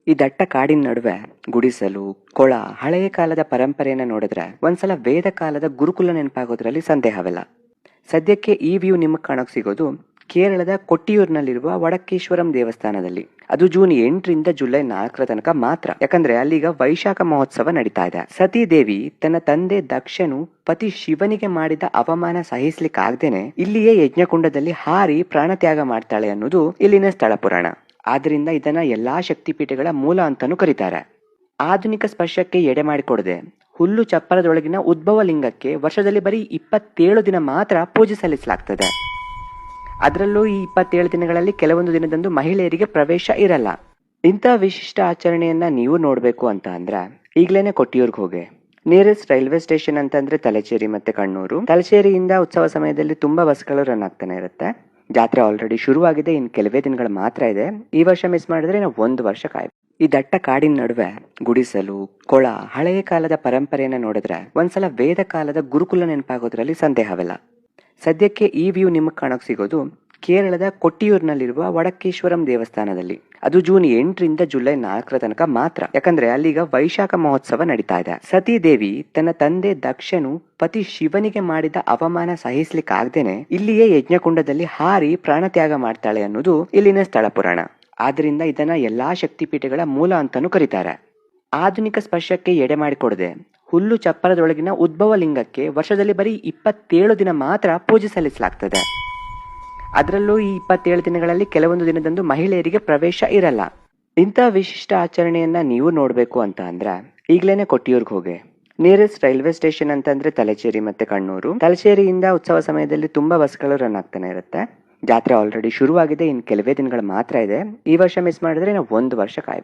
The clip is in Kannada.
ಈ ದಟ್ಟ ಕಾಡಿನ ನಡುವೆ ಗುಡಿಸಲು, ಕೊಳ, ಹಳೆಯ ಕಾಲದ ಪರಂಪರೆಯನ್ನ ನೋಡಿದ್ರೆ ಒಂದ್ಸಲ ವೇದ ಕಾಲದ ಗುರುಕುಲ ನೆನಪಾಗೋದ್ರಲ್ಲಿ ಸಂದೇಹವಿಲ್ಲ. ಸದ್ಯಕ್ಕೆ ಈ ವ್ಯೂ ನಿಮಗೆ ಕಾಣೋಕ್ ಸಿಗೋದು ಕೇರಳದ ಕೊಟ್ಟಿಯೂರಿನಲ್ಲಿರುವ ವಡಕ್ಕೇಶ್ವರಂ ದೇವಸ್ಥಾನದಲ್ಲಿ. ಅದು ಜೂನ್ 8ರಿಂದ ಜುಲೈ 4 ತನಕ ಮಾತ್ರ. ಯಾಕಂದ್ರೆ ಅಲ್ಲೀಗ ವೈಶಾಖ ಮಹೋತ್ಸವ ನಡೀತಾ ಇದೆ. ಸತೀ ದೇವಿ ತನ್ನ ತಂದೆ ದಕ್ಷನು ಪತಿ ಶಿವನಿಗೆ ಮಾಡಿದ ಅವಮಾನ ಸಹಿಸ್ಲಿಕ್ಕಾಗ್ದೇನೆ ಇಲ್ಲಿಯೇ ಯಜ್ಞಕುಂಡದಲ್ಲಿ ಹಾರಿ ಪ್ರಾಣತ್ಯಾಗ ಮಾಡ್ತಾಳೆ ಅನ್ನೋದು ಇಲ್ಲಿನ ಸ್ಥಳ ಪುರಾಣ. ಆದ್ರಿಂದ ಇದನ್ನ ಎಲ್ಲಾ ಶಕ್ತಿಪೀಠಗಳ ಮೂಲ ಅಂತಾನೂ ಕರೀತಾರೆ. ಆಧುನಿಕ ಸ್ಪರ್ಶಕ್ಕೆ ಎಡೆ ಮಾಡಿಕೊಡದೆ ಹುಲ್ಲು ಚಪ್ಪರದೊಳಗಿನ ಉದ್ಭವ ಲಿಂಗಕ್ಕೆ ವರ್ಷದಲ್ಲಿ ಬರೀ 27 ದಿನ ಮಾತ್ರ ಪೂಜೆ ಸಲ್ಲಿಸಲಾಗ್ತದೆ. ಅದರಲ್ಲೂ ಈ 27 ದಿನಗಳಲ್ಲಿ ಕೆಲವೊಂದು ದಿನದಂದು ಮಹಿಳೆಯರಿಗೆ ಪ್ರವೇಶ ಇರಲ್ಲ. ಇಂಥ ವಿಶಿಷ್ಟ ಆಚರಣೆಯನ್ನ ನೀವು ನೋಡ್ಬೇಕು ಅಂತ ಅಂದ್ರೆ ಈಗ್ಲೇನೆ ಕೊಟ್ಟಿಯೂರ್ಗೆ ಹೋಗಿ. ನಿಯರೆಸ್ಟ್ ರೈಲ್ವೆ ಸ್ಟೇಷನ್ ಅಂತಂದ್ರೆ ತಲಚೇರಿ ಮತ್ತೆ ಕಣ್ಣೂರು. ತಲಚೇರಿಯಿಂದ ಉತ್ಸವ ಸಮಯದಲ್ಲಿ ತುಂಬಾ ಬಸ್ಗಳು ರನ್ ಆಗ್ತಾನೆ ಇರುತ್ತೆ. ಜಾತ್ರೆ ಆಲ್ರೆಡಿ ಶುರುವಾಗಿದೆ, ಇನ್ ಕೆಲವೇ ದಿನಗಳು ಮಾತ್ರ ಇದೆ. ಈ ವರ್ಷ ಮಿಸ್ ಮಾಡಿದ್ರೆ ನಾವು 1 ವರ್ಷ ಕಾಯ್ಬೇಕು. ಈ ದಟ್ಟ ಕಾಡಿನ ನಡುವೆ ಗುಡಿಸಲು, ಕೊಳ, ಹಳೆಯ ಕಾಲದ ಪರಂಪರೆಯನ್ನ ನೋಡಿದ್ರೆ ಒಂದ್ಸಲ ವೇದ ಕಾಲದ ಗುರುಕುಲ ನೆನಪಾಗೋದ್ರಲ್ಲಿ ಸಂದೇಹವಿಲ್ಲ. ಸದ್ಯಕ್ಕೆ ಈ ವ್ಯೂ ನಿಮಗೆ ಕಾಣೋಕ್ ಸಿಗೋದು ಕೇರಳದ ಕೊಟ್ಟಿಯೂರಿನಲ್ಲಿರುವ ವಡಕ್ಕೇಶ್ವರಂ ದೇವಸ್ಥಾನದಲ್ಲಿ. ಅದು ಜೂನ್ 8ರಿಂದ ಜುಲೈ 4 ತನಕ ಮಾತ್ರ. ಯಾಕಂದ್ರೆ ಅಲ್ಲೀಗ ವೈಶಾಖ ಮಹೋತ್ಸವ ನಡೀತಾ ಇದೆ. ಸತೀ ದೇವಿ ತನ್ನ ತಂದೆ ದಕ್ಷನು ಪತಿ ಶಿವನಿಗೆ ಮಾಡಿದ ಅವಮಾನ ಸಹಿಸ್ಲಿಕ್ಕಾಗ್ದೇನೆ ಇಲ್ಲಿಯೇ ಯಜ್ಞಕುಂಡದಲ್ಲಿ ಹಾರಿ ಪ್ರಾಣತ್ಯಾಗ ಮಾಡ್ತಾಳೆ ಅನ್ನೋದು ಇಲ್ಲಿನ ಸ್ಥಳ ಪುರಾಣ. ಆದ್ರಿಂದ ಇದನ್ನ ಎಲ್ಲಾ ಶಕ್ತಿಪೀಠಗಳ ಮೂಲ ಅಂತಾನೂ ಕರೀತಾರೆ. ಆಧುನಿಕ ಸ್ಪರ್ಶಕ್ಕೆ ಎಡೆ ಮಾಡಿಕೊಡದೆ ಹುಲ್ಲು ಚಪ್ಪರದೊಳಗಿನ ಉದ್ಭವ ಲಿಂಗಕ್ಕೆ ವರ್ಷದಲ್ಲಿ ಬರೀ 27 ದಿನ ಮಾತ್ರ ಪೂಜೆ ಸಲ್ಲಿಸಲಾಗ್ತದೆ. ಅದರಲ್ಲೂ ಈ 27 ದಿನಗಳಲ್ಲಿ ಕೆಲವೊಂದು ದಿನದಂದು ಮಹಿಳೆಯರಿಗೆ ಪ್ರವೇಶ ಇರಲ್ಲ. ಇಂಥ ವಿಶಿಷ್ಟ ಆಚರಣೆಯನ್ನ ನೀವು ನೋಡ್ಬೇಕು ಅಂತ ಅಂದ್ರೆ ಈಗ್ಲೇನೆ ಕೊಟ್ಟಿಯೂರ್ಗೆ ಹೋಗಿ. ನಿಯರೆಸ್ಟ್ ರೈಲ್ವೆ ಸ್ಟೇಷನ್ ಅಂತಂದ್ರೆ ತಲಚೇರಿ ಮತ್ತೆ ಕಣ್ಣೂರು. ತಲಚೇರಿಯಿಂದ ಉತ್ಸವ ಸಮಯದಲ್ಲಿ ತುಂಬಾ ಬಸ್ಗಳು ರನ್ ಆಗ್ತಾನೆ ಇರುತ್ತೆ. ಜಾತ್ರೆ ಆಲ್ರೆಡಿ ಶುರುವಾಗಿದೆ, ಇನ್ ಕೆಲವೇ ದಿನಗಳು ಮಾತ್ರ ಇದೆ. ಈ ವರ್ಷ ಮಿಸ್ ಮಾಡಿದ್ರೆ ನಾವು 1 ವರ್ಷ ಕಾಯ್ಬೇಕು.